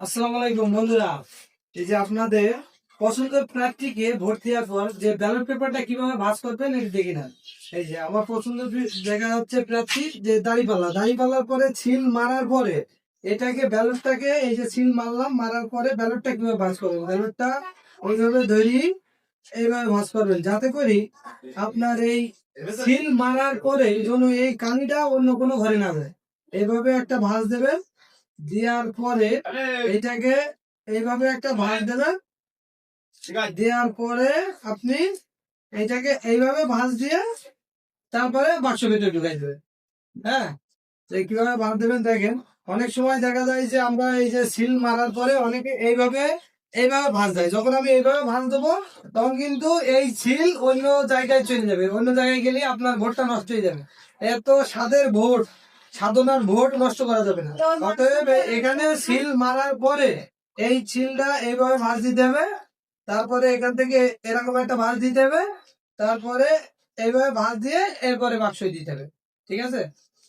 আসসালামু আলাইকুম বন্ধুরা। এই যে আপনাদের পছন্দের প্রার্থীকে ভোট দেওয়ার পর যে ব্যালট পেপারটা কিভাবে ভাঁজ করবেন এটা দেখে নেন। এই যে আমার পছন্দের জায়গা হচ্ছে প্রার্থী যে দাড়িপাল্লার পরে সিল মারার পরে এটাকে ব্যালটটাকে এই যে সিল মারলাম, মারার পরে ব্যালটটা কিভাবে ভাঁজ করবেন, ব্যালটটা ওইভাবে ধরি এইভাবে ভাঁজ করবেন যাতে করি আপনার এই সিল মারার পরে যেন এই কানিটা অন্য কোনো ঘরে না যায়। এইভাবে একটা ভাঁজ দেবেন, দেওয়ার পরে এটাকে এইভাবে একটা ভাঁজ দেবেন, দেওয়ার পরে আপনি এটাকে এইভাবে ভাঁজ দিয়ে তারপরে বাক্স ভিতরে ঢুকাই দেবেন। হ্যাঁ, তো কিভাবে ভাঁজ দেবেন দেখেন। অনেক সময় দেখা যায় যে আমরা এই যে সিল মারার পরে অনেকে এইভাবে এইভাবে ভাঁজ দেয়। যখন আমি এইভাবে ভাঁজ দেবো তখন কিন্তু এই সিল অন্য জায়গায় চলে যাবে, অন্য জায়গায় গেলে আপনার ভোটটা নষ্ট হয়ে যাবে। এত স্বাদের ভোট, সাধনার ভোট নষ্ট করা যাবে না। অতএব এখানে সিল মারার পরে এই সিলটা এইভাবে ভাঁজ দিতে হবে, তারপরে এখান থেকে এরকম একটা ভাঁজ দিতে হবে, তারপরে এইভাবে ভাঁজ দিয়ে এরপরে বাক্সই দিতে হবে। ঠিক আছে।